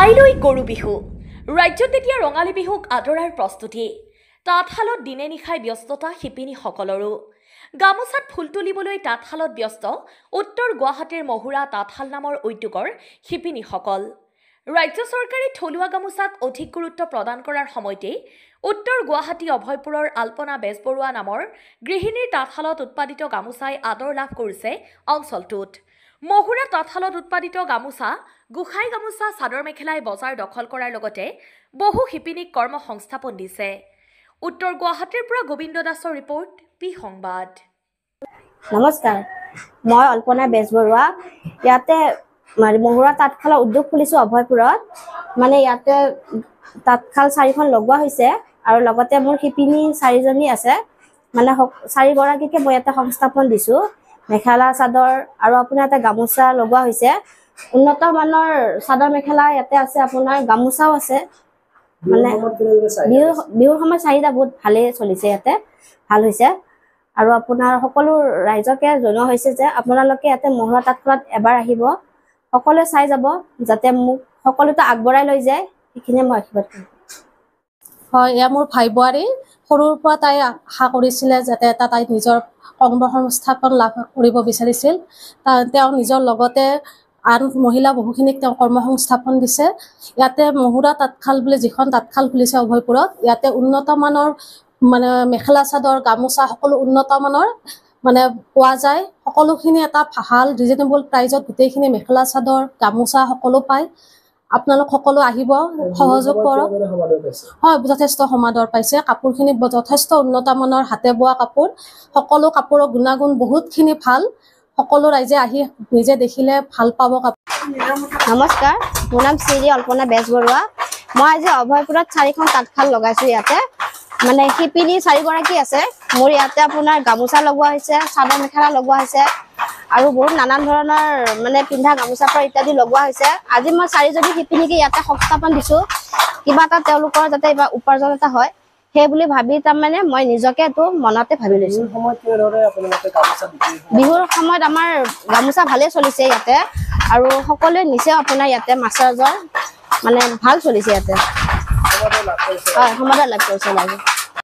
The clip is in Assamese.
কাইলৈ গৰু বিহু ৰাজ্যত এতিয়া ৰঙালী বিহুক আদৰাৰ প্ৰস্তুতি তাঁতশালত দিনে নিশাই ব্যস্ততা শিপিনীসকলৰো গামোচাত ফুল তুলিবলৈ তাঁতশালত ব্যস্ত উত্তৰ গুৱাহাটীৰ মহুৰা তাঁতশাল নামৰ উদ্যোগৰ শিপিনীসকল ৰাজ্য চৰকাৰে থলুৱা গামোচাক অধিক গুৰুত্ব প্ৰদান কৰাৰ সময়তে উত্তৰ গুৱাহাটী অভয়পুৰৰ আলপনা বেজবৰুৱা নামৰ গৃহিণীৰ তাঁতশালত উৎপাদিত গামোচাই আদৰ লাভ কৰিছে অঞ্চলটোত মহুৰা তাঁতশালত উৎপাদিত গামোচা গোসাই গামোচা চাদৰ মেখেলাই বজাৰ দখল কৰাৰ লগতে বহু শিপিনীক কৰ্ম সংস্থাপন দিছে উত্তৰ গুৱাহাটীৰ পৰা গোবিন্দ দাসৰ ৰিপৰ্ট পি সংবাদ নমস্কাৰ মই অল্পনা বেজবৰুৱা ইয়াতে মহুৰা তাঁতশালৰ উদ্যোগ খুলিছো অভয়পুৰত মানে ইয়াতে তাঁতশাল 4খন লগোৱা হৈছে আৰু লগতে মোৰ শিপিনী 4জনী আছে মানে 4 গৰাকীকে মই ইয়াতে সংস্থাপন দিছো মেখেলা চাদৰ আৰু আপোনাৰ এটা গামোচা লগোৱা হৈছে উন্নত মানৰ চাদৰ মেখেলা ইয়াতে আছে আপোনাৰ গামোচাও আছে মানে বিহুৰ সময় চাহিদা বহুত ভালে চলিছে ইয়াতে ভাল হৈছে আৰু আপোনাৰ সকলো ৰাইজকে জনোৱা হৈছে যে আপোনালোকে ইয়াতে মহুৰা তাঁতশালত এবাৰ আহিব সকলোৱে চাই যাব যাতে মোক সকলোতে আগবঢ়াই লৈ যায় এইখিনিয়ে মই আশীৰ্বাদ কৰিম হয় এয়া মোৰ ভাই বোৱাৰী সৰুৰ পৰা তাই আশা কৰিছিলে যাতে এটা তাই নিজৰ কৰ্ম সংস্থাপন লাভ কৰিব বিচাৰিছিল তেওঁ নিজৰ লগতে আন মহিলা বহুখিনিক তেওঁ কৰ্ম সংস্থাপন দিছে ইয়াতে মহুৰা তাঁতশাল বুলি যিখন তাঁতশাল খুলিছে অভয়পুৰত ইয়াতে উন্নত মানৰ মানে মেখেলা চাদৰ গামোচা সকলো উন্নত মানৰ মানে পোৱা যায় সকলোখিনি এটা ভাল ৰিজনেবল প্ৰাইজত গোটেইখিনি মেখেলা চাদৰ গামোচা সকলো পায় আপোনালোক সকলো আহিব সহযোগ কৰক হয় যথেষ্ট সমাদৰ পাইছে কাপোৰখিনি যথেষ্ট উন্নত মানৰ হাতে বোৱা কাপোৰ সকলো কাপোৰৰ গুণাগুণ বহুতখিনি ভাল সকলো ৰাইজে আহি নিজে দেখিলে ভাল পাব নমস্কাৰ মোৰ নাম শ্ৰী অল্পনা বেজবৰুৱা মই আজি অভয়পুৰত 4খন তাঁতশাল লগাইছো ইয়াতে মানে শিপিনী 4 গৰাকী আছে মোৰ ইয়াতে আপোনাৰ গামোচা লগোৱা হৈছে চাদৰ মেখেলা লগোৱা হৈছে আৰু বহুত নানান ধৰণৰ মানে পিন্ধা গামোচা পৰা ইত্যাদি লগোৱা হৈছে আজি মই 4জনী শিপিনীকে ইয়াতে সংস্থাপন দিছো কিবা এটা তেওঁলোকৰ যাতে উপাৰ্জন এটা হয় সেই বুলি ভাবি তাৰমানে মই নিজকে তো মনতে ভাবি লৈছো বিহুৰ সময়ত আমাৰ গামোচা ভালে চলিছে ইয়াতে আৰু সকলোৱে নিছে আপোনাৰ ইয়াতে মাছাজৰ মানে ভাল চলিছে ইয়াতে হয় সমাদৰ লাভ কৰিছে লাগে